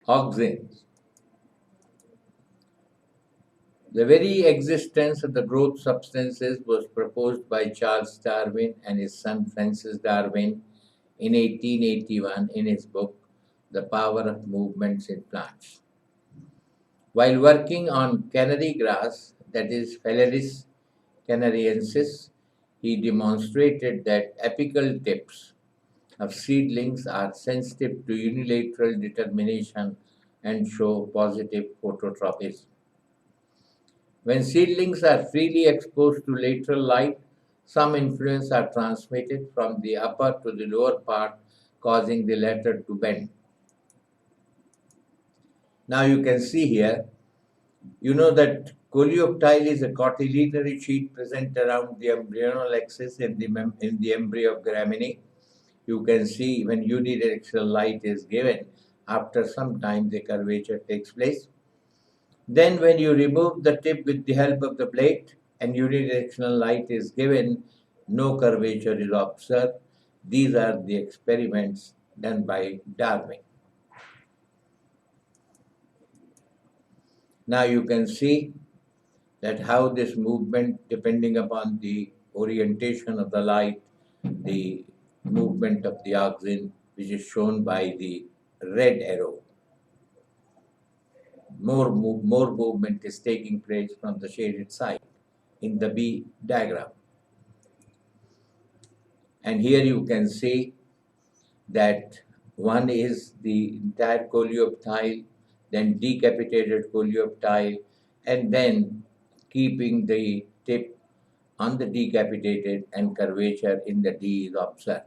Auxins. The very existence of the growth substances was proposed by Charles Darwin and his son Francis Darwin in 1881 in his book, The Power of Movements in Plants. While working on canary grass, that is Phalaris canariensis, he demonstrated that apical tips of seedlings are sensitive to unilateral determination and show positive phototropism. When seedlings are freely exposed to lateral light, some influence are transmitted from the upper to the lower part, causing the latter to bend. Now you can see here, you know that coleoptile is a cotyledonary sheet present around the embryonal axis in the embryo of Gramineae. You can see when unidirectional light is given, after some time the curvature takes place. Then when you remove the tip with the help of the blade and unidirectional light is given, no curvature is observed. These are the experiments done by Darwin. Now you can see that how this movement, depending upon the orientation of the light, the movement of the auxin, which is shown by the red arrow. More movement is taking place from the shaded side in the B diagram. And here you can see that one is the entire coleoptile, then decapitated coleoptile, and then keeping the tip on the decapitated and curvature in the D is observed.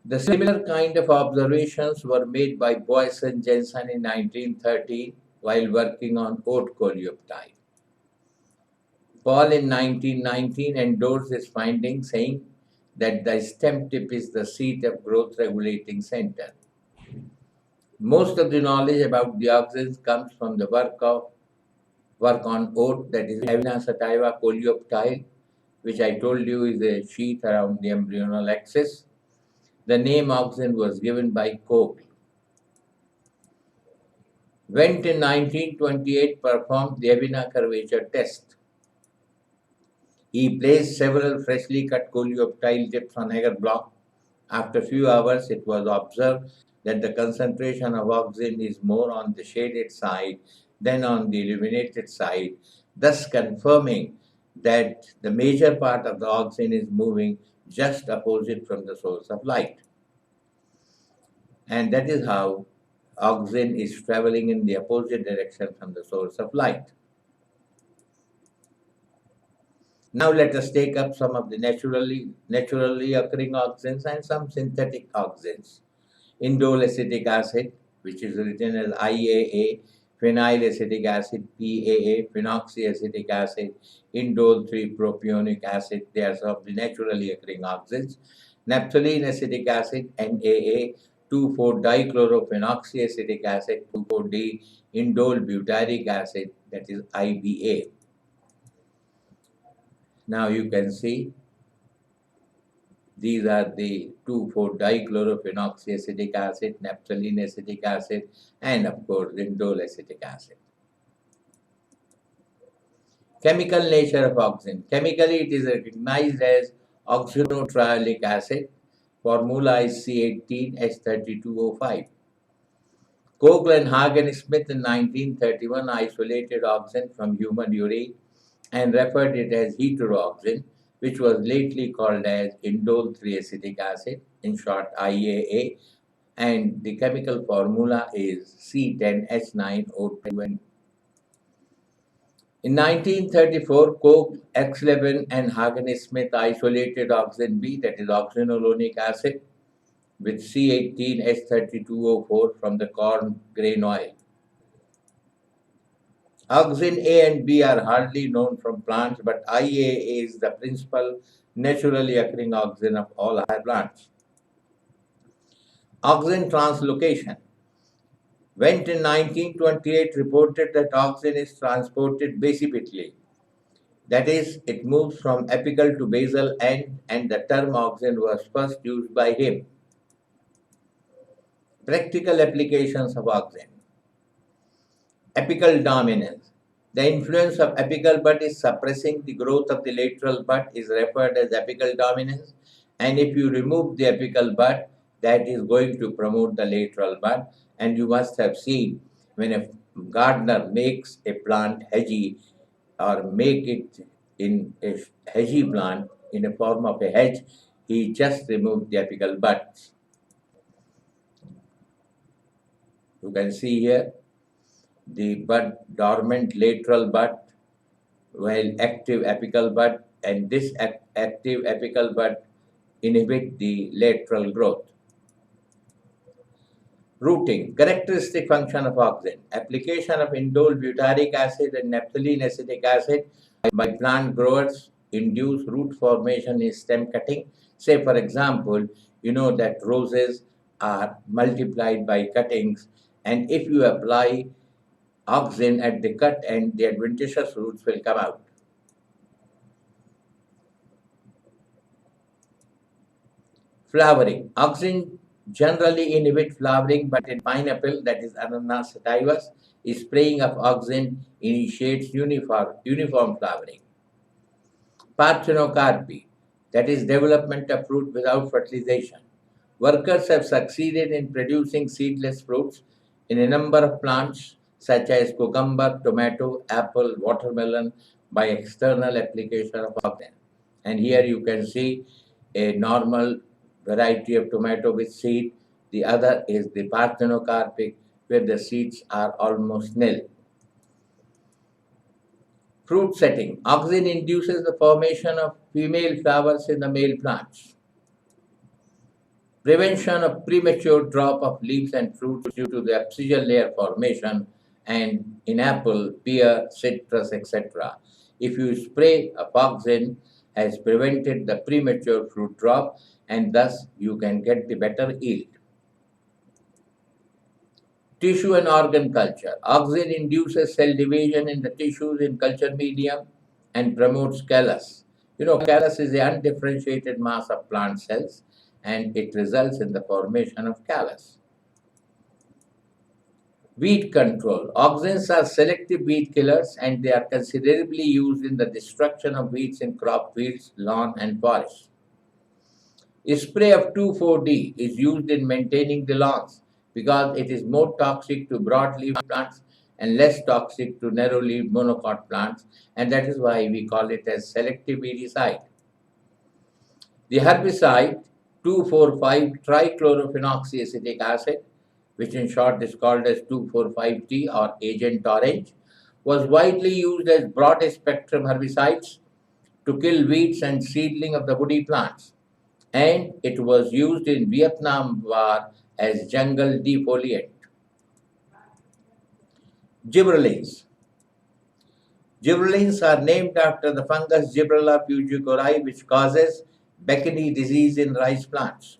The similar kind of observations were made by Boysen-Jensen in 1913 while working on oat coleoptile. Paul in 1919 endorsed his findings, saying that the stem tip is the seat of growth regulating center. Most of the knowledge about the auxins comes from the work on oat, that is Avena sativa coleoptile, which I told you is a sheath around the embryonal axis. The name auxin was given by Koch. Wendt in 1928 performed the Avena curvature test. He placed several freshly cut coleoptile tips on agar block. After a few hours, it was observed that the concentration of auxin is more on the shaded side than on the illuminated side, thus confirming that the major part of the auxin is moving just opposite from the source of light. And that is how auxin is traveling in the opposite direction from the source of light. Now let us take up some of the naturally occurring auxins and some synthetic auxins. Indole acetic acid, which is written as IAA, phenyl acetic acid, PAA, phenoxyacetic acid, indole 3-propionic acid, they are some of the naturally occurring auxins. Naphthalene acetic acid, NAA, 2,4-dichlorophenoxyacetic acid, 2,4-D, indole butyric acid, that is IBA. Now you can see these are the 2,4-dichlorophenoxyacetic acid, naphthalene acetic acid, and of course indole acetic acid. Chemical nature of auxin. Chemically, it is recognized as oxinotriolic acid. Formula is C18H32O5. Koch and Hagen-Smith in 1931 isolated auxin from human urine and referred it as heteroauxin, which was lately called as indole 3-acetic acid, in short IAA, and the chemical formula is C10H9O2. In 1934, Koch, X11, and Hagen-Smith isolated auxin B, that is oxinolonic acid, with C18H32O4 from the corn grain oil. Auxin A and B are hardly known from plants, but IAA is the principal naturally occurring auxin of all higher plants. Auxin translocation. Wendt in 1928 reported that auxin is transported basipetally. That is, it moves from apical to basal end, and the term auxin was first used by him. Practical applications of auxin. Apical dominance. The influence of apical bud is suppressing the growth of the lateral bud is referred as apical dominance. And if you remove the apical bud, that is going to promote the lateral bud. And you must have seen when a gardener makes a plant hedgy or make it in a hedgy plant in a form of a hedge, he just removed the apical buds. You can see here the bud, dormant lateral bud, while active apical bud, and this active apical bud inhibit the lateral growth. Rooting, characteristic function of auxin. Application of indole butyric acid and naphthalene acetic acid by plant growers induce root formation in stem cutting. Say, for example, you know that roses are multiplied by cuttings, and if you apply auxin at the cut end, the adventitious roots will come out. Flowering. Auxin generally inhibit flowering, but in pineapple, that is Ananas sativus, spraying of auxin initiates uniform flowering. Parthenocarpy, that is development of fruit without fertilization. Workers have succeeded in producing seedless fruits in a number of plants such as cucumber, tomato, apple, watermelon by external application of auxin. And here you can see a normal variety of tomato with seed. The other is the parthenocarpic, where the seeds are almost nil. Fruit setting. Auxin induces the formation of female flowers in the male plants. Prevention of premature drop of leaves and fruits due to the apical layer formation, and in apple, pear, citrus, etc. If you spray a auxin, has prevented the premature fruit drop, and thus you can get the better yield. Tissue and organ culture. Auxin induces cell division in the tissues in culture medium and promotes callus. You know, callus is the undifferentiated mass of plant cells, and it results in the formation of callus. Weed control. Auxins are selective weed killers, and they are considerably used in the destruction of weeds in crop fields, lawn, and forests. A spray of 2,4-D is used in maintaining the lawns because it is more toxic to broadleaf plants and less toxic to narrow-leaved monocot plants, and that is why we call it as selective weedicide. The herbicide 2,4,5-trichlorophenoxyacetic acid, which in short is called as 2,4,5-T or Agent Orange, was widely used as broad-spectrum herbicides to kill weeds and seedling of the woody plants, and it was used in Vietnam War as jungle defoliant. Gibberellins. Gibberellins are named after the fungus Gibberella puerperi, which causes Beckeney disease in rice plants.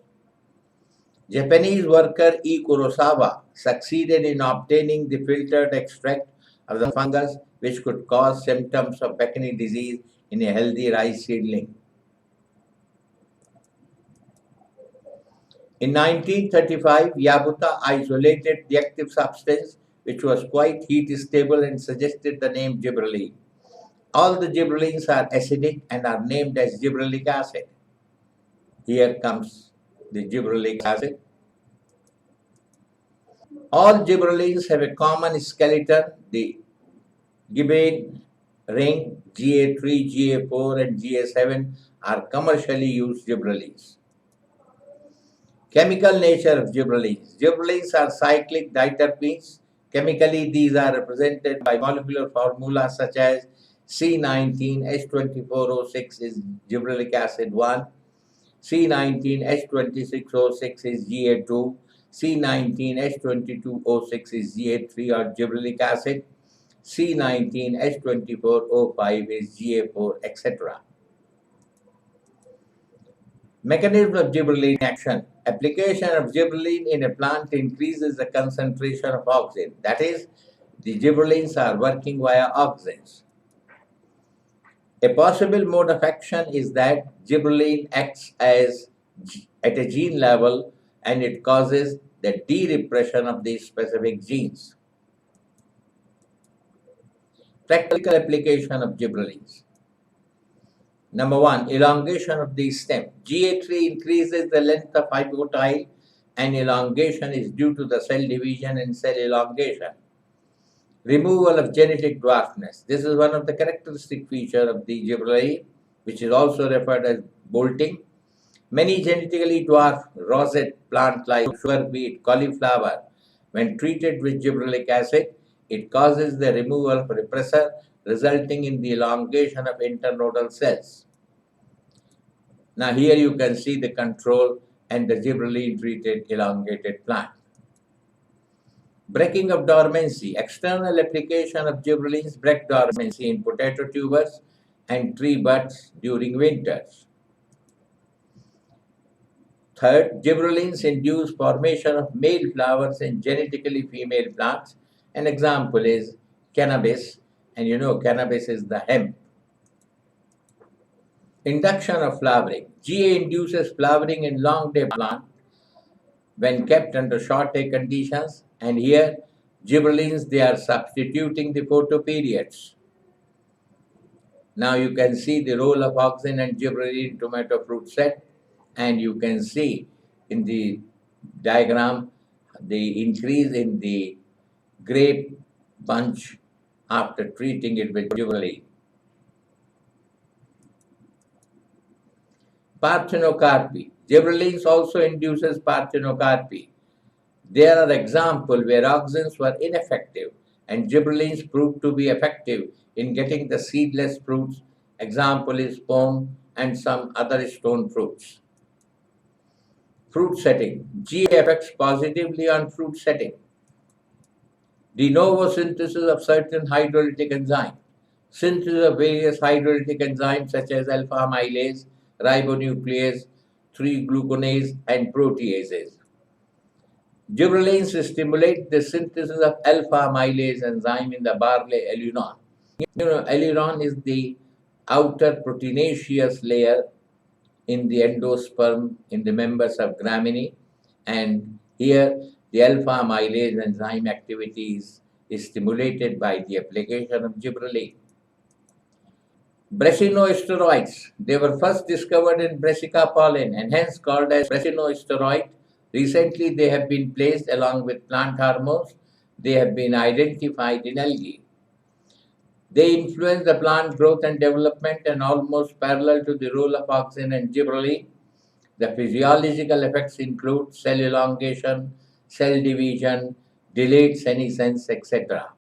Japanese worker E. Kurosawa succeeded in obtaining the filtered extract of the fungus, which could cause symptoms of Beckeney disease in a healthy rice seedling. In 1935, Yabuta isolated the active substance, which was quite heat stable, and suggested the name gibberellin. All the gibberellins are acidic and are named as gibberellic acid. Here comes the gibberellic acid. All gibberellins have a common skeleton. The gibbane ring, GA3, GA4, and GA7 are commercially used gibberellins. Chemical nature of gibberellins. Gibberellins are cyclic diterpenes. Chemically, these are represented by molecular formula such as C19H24O6 is gibberellic acid 1, C19H26O6 is GA2, C19H22O6 is GA3 or gibberellic acid, C19H24O5 is GA4, etc. Mechanism of gibberellin action. Application of gibberellin in a plant increases the concentration of auxin. That is, the gibberellins are working via auxins. A possible mode of action is that gibberellin acts as at a gene level, and it causes the de-repression of these specific genes. Practical application of gibberellins. Number one, elongation of the stem. GA3 increases the length of hypotyle, and elongation is due to the cell division and cell elongation. Removal of genetic dwarfness. This is one of the characteristic features of the gibberellin, which is also referred as bolting. Many genetically dwarfed rosette plants like sugar beet, cauliflower, when treated with gibberellic acid, it causes the removal of repressor, resulting in the elongation of internodal cells. Now here you can see the control and the gibberellin treated elongated plant. Breaking of dormancy. External application of gibberellins break dormancy in potato tubers and tree buds during winters. Third, gibberellins induce formation of male flowers in genetically female plants. An example is cannabis, and you know cannabis is the hemp. Induction of flowering. GA induces flowering in long day plant when kept under short day conditions, and here gibberellins, they are substituting the photoperiods. Now you can see the role of auxin and gibberellin in tomato fruit set, and you can see in the diagram the increase in the grape bunch after treating it with gibberellin. Parthenocarpy. Gibberellins also induces parthenocarpy. There are examples where auxins were ineffective and gibberellins proved to be effective in getting the seedless fruits. Example is pome and some other stone fruits. Fruit setting. GA affects positively on fruit setting. De novo synthesis of certain hydrolytic enzymes. Synthesis of various hydrolytic enzymes such as alpha amylase, ribonuclease, 3-gluconase, and proteases. Gibberellins stimulate the synthesis of alpha amylase enzyme in the barley aileron. You know, aileron is the outer proteinaceous layer in the endosperm in the members of Gramineae, and here the alpha amylase enzyme activity is stimulated by the application of gibberellin. Brasinosteroids. They were first discovered in Brassica pollen and hence called as brasinosteroid. Recently, they have been placed along with plant hormones. They have been identified in algae. They influence the plant growth and development and almost parallel to the role of auxin and gibberellin. The physiological effects include cell elongation, cell division, delayed senescence, etc.